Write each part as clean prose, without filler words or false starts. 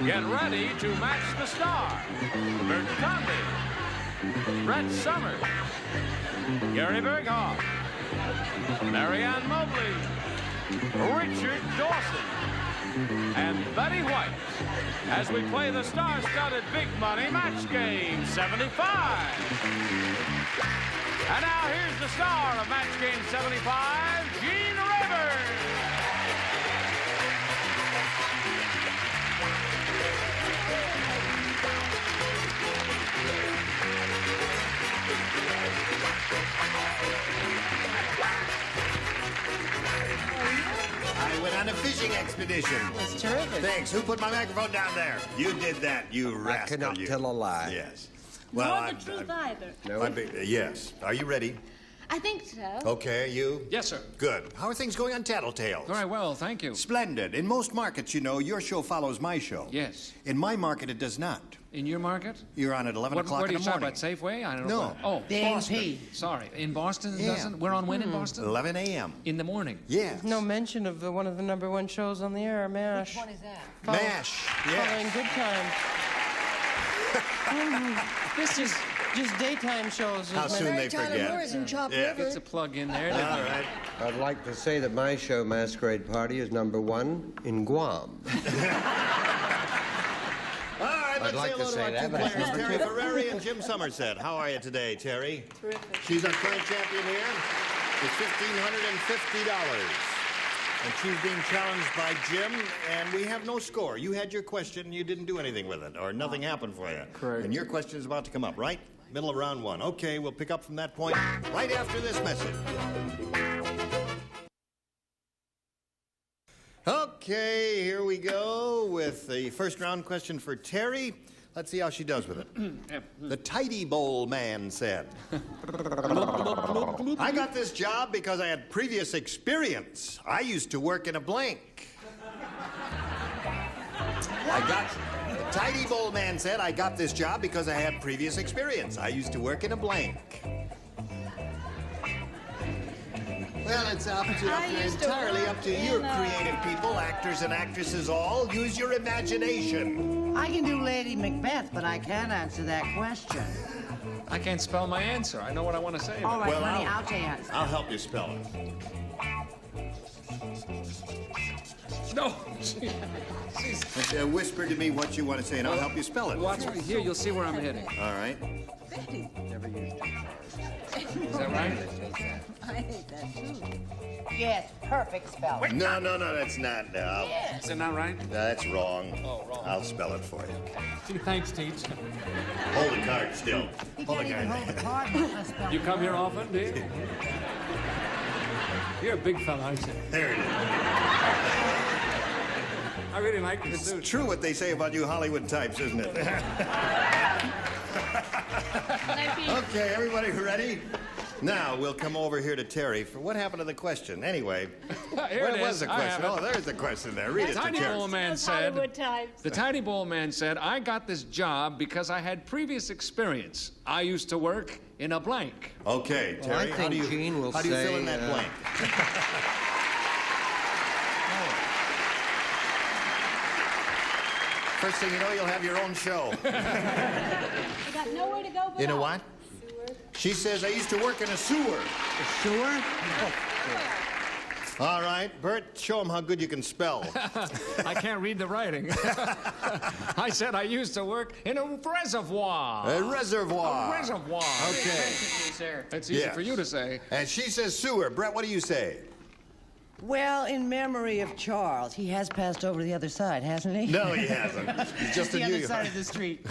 Get ready to match the star. Bert Convy, Brett Summers, Gary Burghoff, Marianne Mobley, Richard Dawson, and Betty White as we play the star-studded big money match game 75. And now here's the star of match game 75, Gene Rivers. I went on a fishing expedition. That's terrific. Thanks. Who put my microphone down there? You did that, you rascal. I cannot you. tell a lie. Yes. Nor the truth either. No. Yes. Are you ready? I think so. Okay, are you? Yes, sir. Good. How are things going on Tattletales? Very well, thank you. Splendid. In most markets, you know, your show follows my show. Yes. In my market, it does not. In your market? You're on at 11 o'clock Where do in you the shop morning. at? Safeway? I don't No. know. Oh, The Boston. A&P. Sorry. In Boston, it Yeah. doesn't? We're on when in Boston? 11 a.m. In the morning. Yes. No mention of one of the #1 shows on the air, MASH. Which one is that? MASH. Following Yes. Good Time. This is... Just daytime shows. How soon they Tyler forget. Moore's in Chop Yeah. River. It's a plug in there. All right. I'd like to say that my show, Masquerade Party, is #1 in Guam. All right, let's like say to hello say to our that, two but it's players, number Terry two. Ferrari and Jim Somerset. How are you today, Terry? Terrific. She's our current champion here. It's $1,550. And she's being challenged by Jim, and we have no score. You had your question, and you didn't do anything with it, or nothing happened for you. Correct. And your question is about to come up, right? Middle of round one. Okay, we'll pick up from that point right after this message. Okay, here we go with the first round question for Terry. Let's see how she does with it. The Tidy Bowl man said, I got this job because I had previous experience. I used to work in a blank. The Tidy Bowl man said, I got this job because I had previous experience. I used to work in a blank. Well, it's entirely up to you creative people, actors and actresses all. Use your imagination. I can do Lady Macbeth, but I can't answer that question. I can't spell my answer. I know what I want to say. All right, Well, honey, I'll tell you how to I'll help you spell it. No. Whisper to me what you want to say, and I'll help you spell it. Watch me here. You'll see where I'm heading. All right. Is that right? I hate that too. Yes, perfect spelling. No, that's not. No, Is that not right? that's wrong. Oh, wrong. I'll spell it for you. Gee, thanks, Teach. Hold the card still. He Hold the can't even hold the card. card with a spelling. You come here often, do you? You're a big fella, aren't you? There it is. I really like this It's suit. true what they say about you Hollywood types, isn't it? Okay, everybody ready? Now, we'll come over here to Terry for what happened to the question. Anyway, Here where it was is. the I question? have it. Oh, there's the question there. Read it to Tiny Terry. Bowl Man Those said, Hollywood types. the Tiny Bowl Man said, I got this job because I had previous experience. I used to work in a blank. Okay, Well, Terry, I how think do you, Gene will how do you fill say, in that blank? First thing you know, you'll have your own show. I got nowhere to go but You know up. what? She says, I used to work in a sewer. Sure? All right, Bert, show them how good you can spell. I can't read the writing. I said I used to work in a reservoir. A reservoir. A reservoir. Okay. That's easy Yes. for you to say. And she says sewer. Brett, what do you say? Well, in memory of Charles, he has passed over to the other side, hasn't he? No, he hasn't. He's just a The New other York. side of the street.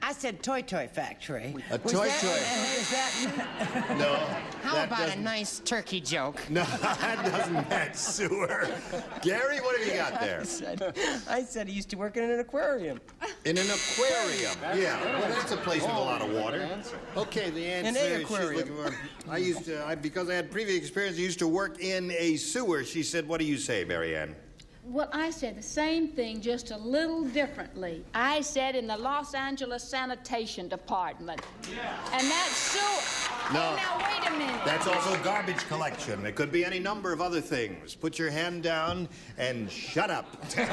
I said toy factory. A Was toy that- toy. Is that... No. How that about a doesn't- nice turkey joke? No, that doesn't match sewer. Gary, what have you got there? I said he used to work in an aquarium. In an aquarium. Yeah, well, that's a place with a lot of water. Okay, the answer In a she's aquarium. looking for. Because I had previous experience, I used to work in a sewer. She said, what do you say, Marianne? Well, I said the same thing, just a little differently. I said in the Los Angeles Sanitation Department. Yeah. And that's sewer. No. Oh, now, wait a minute. That's also garbage collection. It could be any number of other things. Put your hand down and shut up. All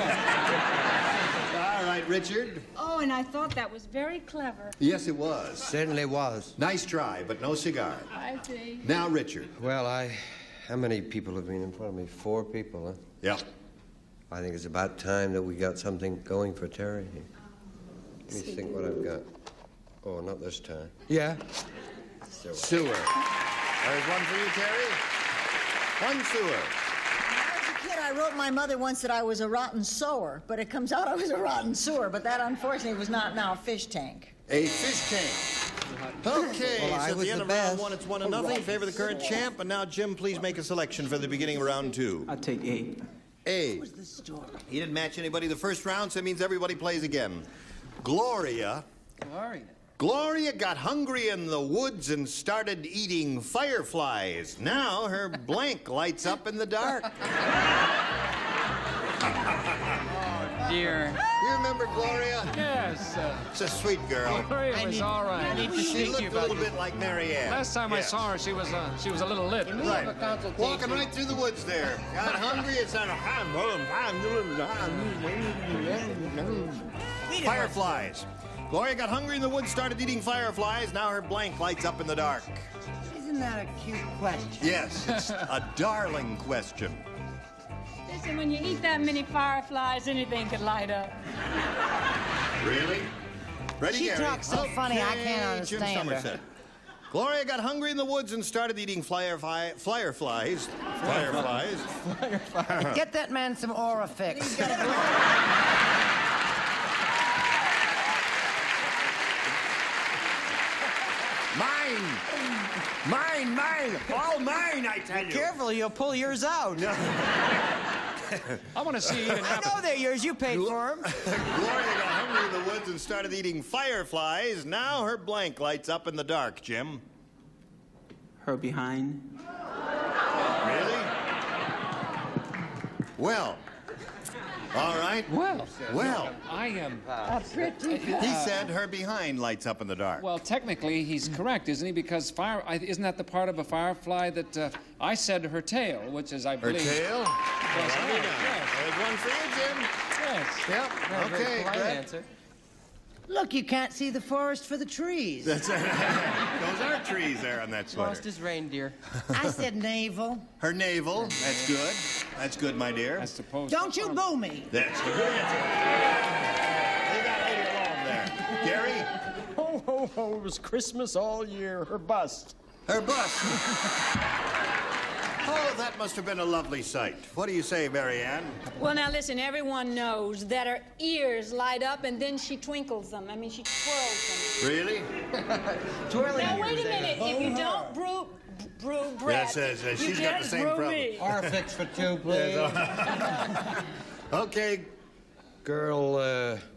Richard? Oh, and I thought that was very clever. Yes, it was. Certainly was. Nice try, but no cigar. I see. Now, Richard. Well, how many people have been in front of me? 4 people, huh? Yeah. I think it's about time that we got something going for Terry. Let me think what I've got. Oh, not this time. Yeah. Sewer. There's one for you, Terry. One sewer. When I was a kid, I wrote my mother once that I was a rotten sower, but it comes out I was a rotten sewer. But that, unfortunately, was not now a fish tank. A fish tank. Okay, Well, I so at was the end the of round best. 1, it's 1-0 in favor of the current champ. And now, Jim, please make a selection for the beginning of round 2. I'll take A. A. What's the story? He didn't match anybody the first round, so it means everybody plays again. Gloria got hungry in the woods and started eating fireflies. Now her blank lights up in the dark. Dear. You remember Gloria? Yes, She's a sweet girl. Gloria was all I right. need to She speak to looked you a about little this. bit like Mary Ann. Last time I Yes. saw her, she was a little lit. Can we have a consultation? Walking right through the woods there. Got hungry and started fireflies. Gloria got hungry in the woods, started eating fireflies. Now her blank lights up in the dark. Isn't that a cute question? Yes, it's a darling question. Listen, when you eat that many fireflies, anything could light up. Really? Ready, She Gary? talks so funny, I can't Jim understand her. Somerset. Gloria got hungry in the woods and started eating fireflies. Get that man some Orifix. Mine! All mine, I tell you! Careful, you'll pull yours out. I want to see you eat an I apple. know they're yours. You paid for them. Gloria got hungry in the woods and started eating fireflies. Now her blank lights up in the dark, Jim. Her behind. Really? Well. All right. Well. I am. He said her behind lights up in the dark. Well, technically, he's correct, isn't he? Because isn't that the part of a firefly that I said her tail, which is, I Her believe. tail? Yes, Well, yes, there's one for you, Jim. yes. Yep. Very Okay, polite Brett. answer. Look, you can't see the forest for the trees. Those are trees there on that Lost sweater. his reindeer. I said navel. Her navel. That's good. That's good, my dear. I suppose. Don't you boo me. That's good. Leave that lady alone there. Gary? Ho, ho, ho. It was Christmas all year. Her bust. Her bus. Oh, that must have been a lovely sight. What do you say, Mary Ann? Well, now listen, everyone knows that her ears light up and then she twinkles them. I mean, she twirls Really? Twirling them. Now, wait a yours, minute. If you don't brew Brett, Yes, you she's got can't the same brew problem. me. Orifix for 2, please. Okay. Girl,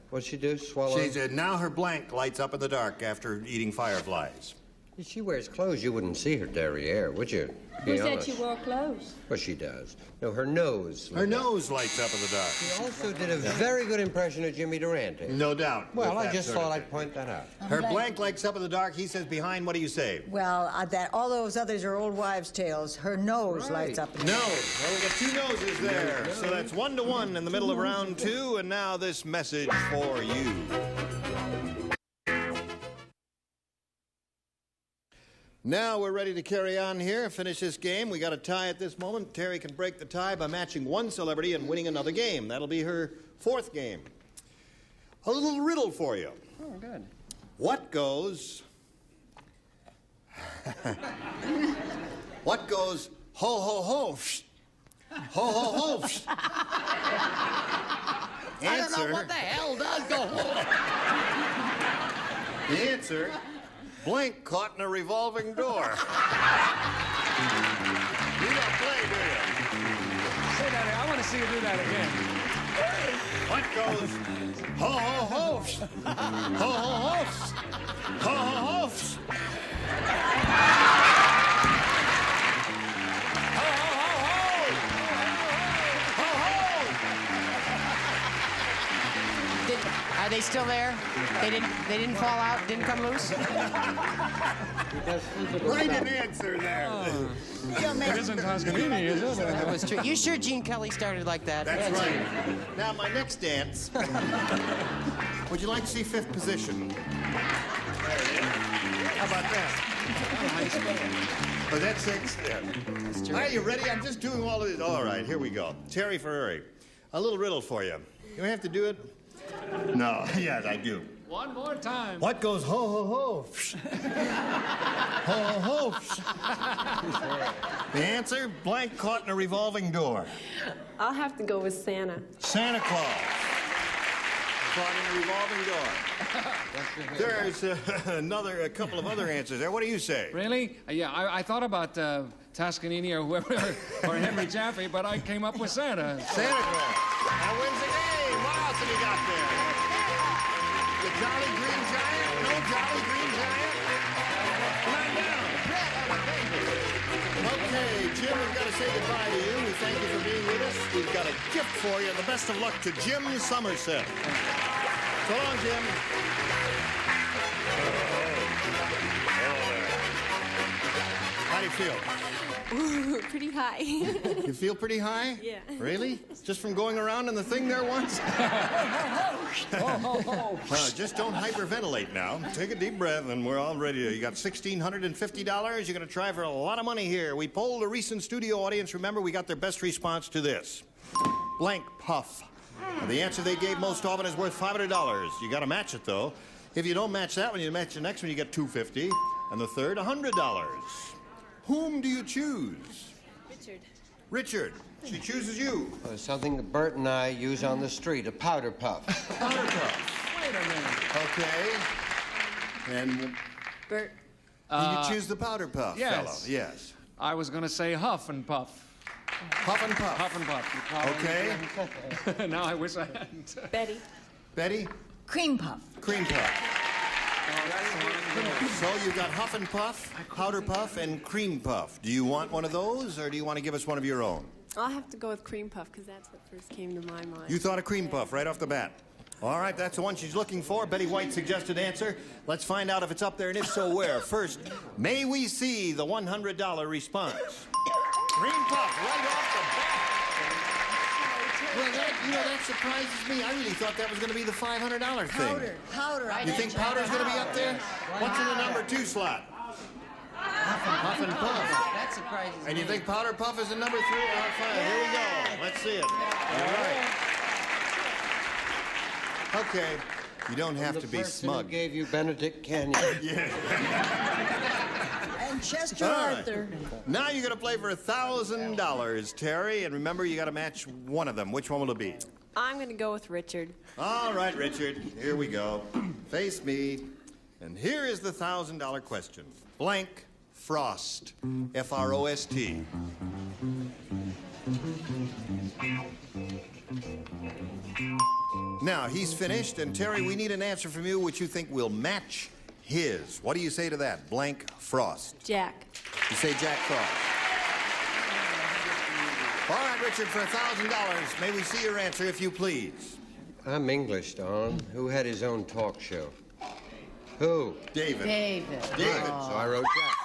what'd she do? Swallow? She said now her blank lights up in the dark after eating fireflies. If she wears clothes, you wouldn't see her derriere, would you? Who Be said honest. she wore clothes? Well, she does. No, her nose. Her nose lights up in the dark. She also did a very good impression of Jimmy Durante. No doubt. Well, with I that just sort of thought thing. I'd point that out. Her blank lights up in the dark. He says behind. What do you say? Well, that all those others are old wives' tales. Her nose lights up. In the Nose. Well, we got 2 noses there. So that's 1-1 in the middle of round 2. And now this message for you. Now we're ready to carry on here, finish this game. We got a tie at this moment. Terry can break the tie by matching one celebrity and winning another game. That'll be her 4th game. A little riddle for you. Oh, good. What goes... What goes ho, ho, ho, psh, ho, ho, ho, psh. I don't know what the hell does go. The answer, blank caught in a revolving door. You don't play, do you? Say that. I want to see you do that again. What goes ho, ho, ho, psh, ho, ho, ho, psh, ho, ho, ho, psh. Are they still there? They didn't fall out? Didn't come loose? Right an answer there. It isn't Toscanini, is it? That was true. You sure Gene Kelly started like that? That's right. Now, my next dance. Would you like to see fifth position? How about that? Oh, that's six. Yeah. Are you ready? I'm just doing all of this. All right, here we go. Terry Ferrari, a little riddle for you. You have to do it? No. Yes, I do. One more time. What goes ho, ho, ho? Ho, ho, ho. The answer, blank caught in a revolving door. I'll have to go with Santa. Santa Claus. Caught in a revolving door. There's a couple of other answers there. What do you say? Really? Yeah, I thought about Toscanini or whoever, or Henry Jaffe, but I came up with Santa. Santa Claus. That wins the game. What else have you got there? The Jolly Green Giant? No Jolly Green Giant? Come on down. Okay, Jim, we've got to say goodbye to you. We thank you for being with us. We've got a gift for you. The best of luck to Jim Somerset. So long, Jim. How do you feel? Ooh, pretty high. You feel pretty high? Yeah. Really? Just from going around in the thing there once? Just don't hyperventilate now. Take a deep breath, and we're all ready. You got $1,650. You're going to try for a lot of money here. We polled a recent studio audience. Remember, we got their best response to this. Blank puff. And the answer they gave most often is worth $500. You got to match it, though. If you don't match that one, you match the next one, you get $250. And the third, $100. Whom do you choose? Richard. Richard. She chooses you. Something that Bert and I use on the street, a powder puff. Powder puff. Wait a minute. Okay. And Bert. you choose the powder puff, yes. fellow. Yes. I was going to say Huff and Puff. Puff and puff. Huff and Puff. Okay. Now I wish I hadn't. Betty. Betty? Cream puff. Cream puff. So you've got Huff and Puff, Powder Puff, and Cream Puff. Do you want one of those, or do you want to give us one of your own? I'll have to go with cream puff because that's what first came to my mind. You thought of Cream Puff right off the bat. All right, that's the one she's looking for. Betty White's suggested answer. Let's find out if it's up there, and if so, where. First, may we see the $100 response? Cream Puff right off the bat. Well, that surprises me. I really thought that was going to be the $500 thing. Powder. You think powder's going to be up there? What's in the number 2 slot? Huff and Puff. That surprises me. And you think Powder Puff is in number 3? All right, fine. Here we go. Let's see it. All right. Okay. You don't have to be smug. Who gave you Benedict Canyon? Yeah. And Chester All right. Arthur. Now you're going to play for $1,000, Terry. And remember, you got to match one of them. Which one will it be? I'm going to go with Richard. All right, Richard. Here we go. Face me. And here is the $1,000 question. Blank Frost. F-R-O-S-T. Now, he's finished, and Terry, we need an answer from you which you think will match his. What do you say to that? Blank Frost. Jack. You say Jack Frost. All right, Richard, for $1,000, may we see your answer, if you please? I'm English, Don. Who had his own talk show? Who? David. David. David. So I wrote Jack.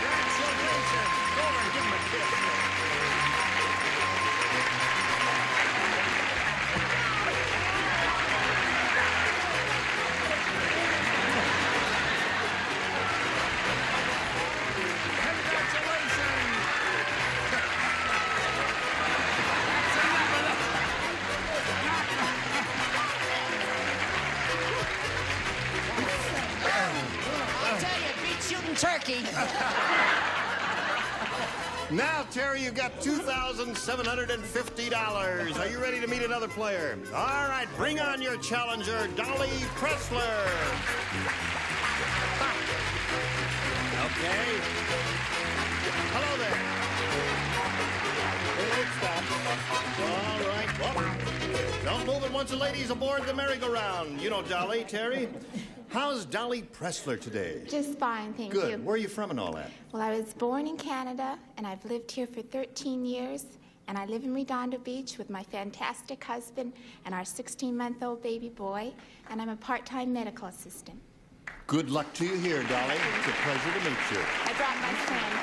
Congratulations. Go over and give him a kiss. I'll tell you, it beats shooting turkey. Now, Terry, you've got $2,750. Are you ready to meet another player? All right, bring on your challenger, Dolly Pressler. Okay. Hello there. All right. Well, don't move it once a lady's aboard the merry-go-round. You know Dolly, Terry. How's Dolly Pressler today? Just fine, thank Good. you. Where are you from and all that? Well, I was born in Canada, and I've lived here for 13 years, and I live in Redondo Beach with my fantastic husband and our 16-month-old baby boy, and I'm a part-time medical assistant. Good luck to you here, Dolly. It's a pleasure to meet you. I brought my friend.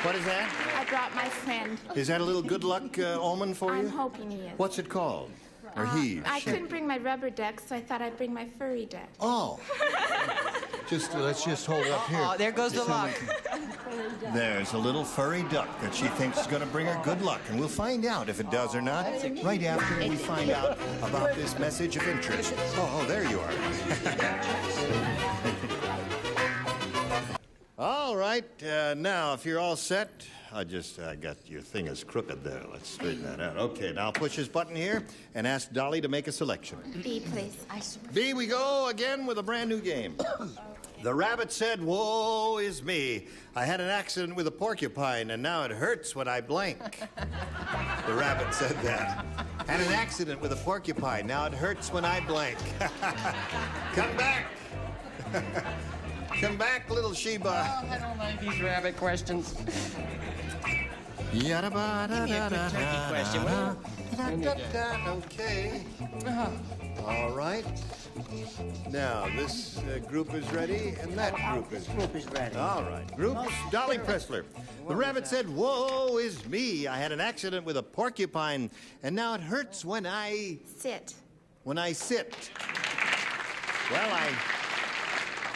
What is that? I brought my friend. Is that a little good luck omen for you? I'm hoping he is. What's it called? Or he? I couldn't bring my rubber duck, so I thought I'd bring my furry duck. Oh. Let's just hold it up here. Oh, there goes the luck. There's a little furry duck that she thinks is going to bring her good luck, and we'll find out if it does or not right after we find out about this message of interest. Oh, there you are. All right, now if you're all set, I got your thing is crooked there. Let's straighten that out. Okay, now push this button here and ask Dolly to make a selection. B, please. B, we go again with a brand new game. The rabbit said, "Woe is me. I had an accident with a porcupine, and now it hurts when I blank." The rabbit said that. Had an accident with a porcupine. Now it hurts when I blank. Come back. Come back, little Sheba. Oh, I don't like these rabbit questions. Yada Give me a quick turkey question, will you? Okay. All right. Now, this group is ready, and that group is ready. Group is ready. All right. Group, Dolly Pressler. The rabbit said, "Woe is me. I had an accident with a porcupine, and now it hurts when I... Sit. When I sit." Well, I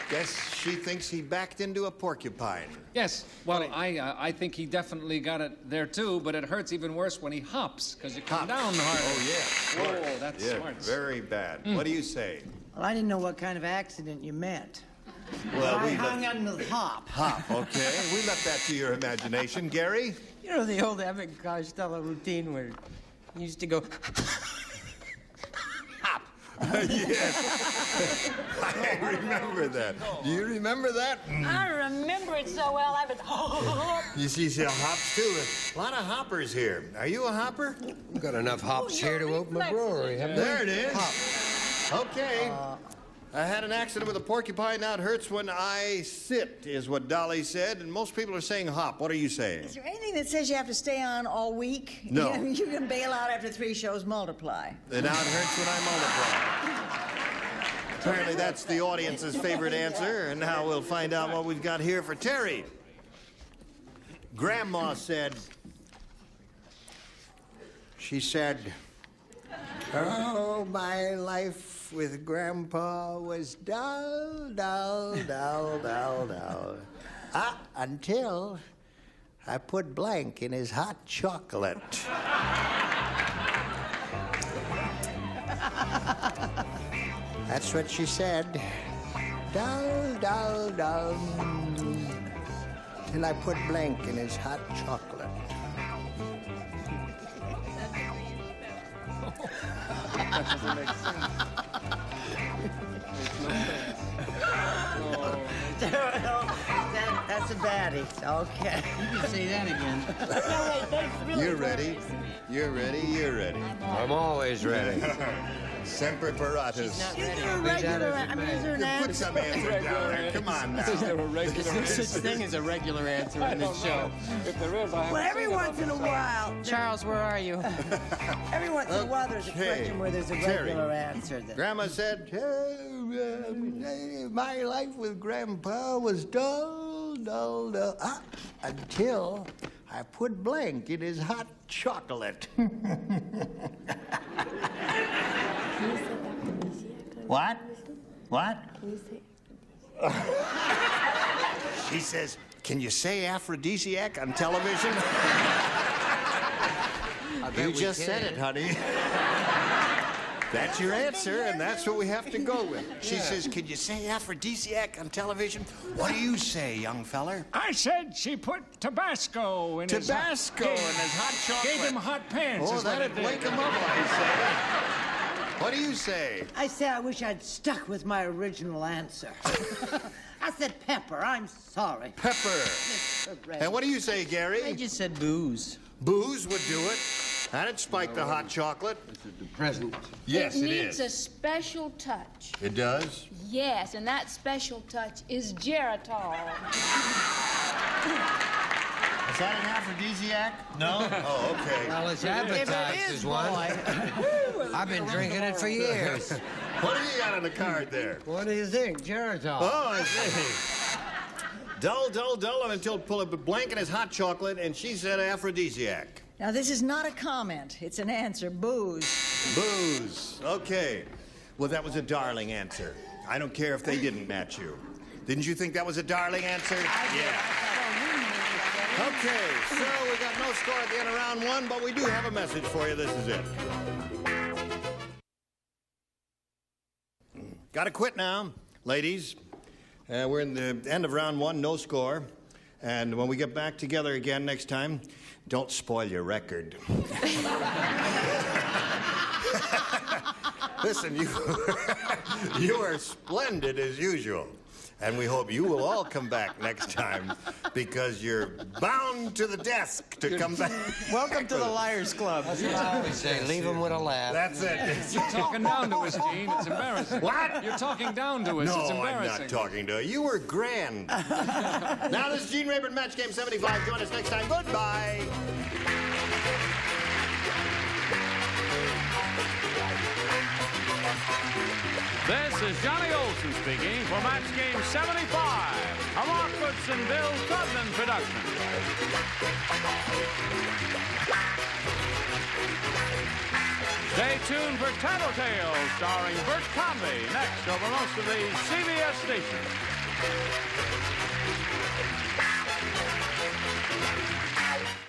guess she thinks he backed into a porcupine. Yes, well, I think he definitely got it there too, but it hurts even worse when he hops, because you come down harder. Oh, yeah. Whoa, that's smart. Very bad. What do you say? Well, I didn't know what kind of accident you meant. Well, I hung on the hop. Hop, okay. We left that to your imagination. Gary? You know the old Abbott and Costello routine where you used to go... Yes. I remember that. Do you remember that? I remember it so well. I was. You see hops, too. A lot of hoppers here. Are you a hopper? We've got enough hops here to open a brewery, haven't we? There it is. Hop. Okay. I had an accident with a porcupine. Now it hurts when I sit, is what Dolly said. And most people are saying hop. What are you saying? Is there anything that says you have to stay on all week? No. You can bail out after 3 shows, multiply. And now it hurts when I multiply. Apparently that's the audience's favorite answer. And now we'll find out what we've got here for Terry. Grandma said... She said... "Oh, my life with Grandpa was dull, dull, dull, dull, dull. Until I put blank in his hot chocolate." That's what she said. Dull, dull, dull. Till I put blank in his hot chocolate. That doesn't make sense. That's a baddie. Okay. You can say that again. You're ready. You're ready. You're ready. I'm always ready. Semper Paratus. Is there a regular? I mean, is there an Put answer? some answer down there. Come on now. Is there a regular There's no such thing as a regular answer in this show. If there is, I Well, every once in a while, Charles, where are you? every once in a while, there's a Okay. question where there's a Terry. regular answer. That... Grandma said, "My life with Grandpa was dull, dull, dull, until I put blank in his hot chocolate." What? What? She says, "Can you say aphrodisiac on television?" You just said it, honey. That's your answer, and that's what we have to go with. She says, "Can you say aphrodisiac on television?" What do you say, young feller? I said she put Tabasco in his Tabasco in his hot chocolate. Gave him hot pants. Oh, is what that'd it did. wake him up, I say. What do you say? I say I wish I'd stuck with my original answer. I said pepper. I'm sorry. Pepper. And what do you say, Gary? I just said booze. Booze would do it. That'd spike the hot chocolate. The present. Yes, it it needs is. a special touch. It does? Yes, and that special touch is geritol. Is that an aphrodisiac? No? Oh, okay. Well, it's advertised as one. I've been drinking it for years. What do you got on the card there? What do you think? Geritol. Oh, I see. Dull, dull, dull, and until pull up a blank in his hot chocolate, and she said aphrodisiac. Now, this is not a comment. It's an answer. Booze. Booze. Okay. Well, that was a darling answer. I don't care if they didn't match you. Didn't you think that was a darling answer? Yeah. Okay, so we got no score at the end of round one, but we do have a message for you. This is it. Got to quit now, ladies. We're in the end of round one, no score. And when we get back together again next time, don't spoil your record. Listen, you are splendid as usual. And we hope you will all come back next time because you're bound to the desk to come back. Welcome to the Liars Club. That's what I always say. Leave them with a laugh. That's it. You're talking down to us, Gene. It's embarrassing. What? You're talking down to us. No, It's embarrassing. I'm not talking to you. You were grand. Now, this is Gene Rayburn, Match Game 75. Join us next time. Goodbye. This is Johnny Olson speaking for Match Game 75, a Mark Bill Tubman production. Stay tuned for Tattletale, starring Bert Convy, next over most of the CBS stations.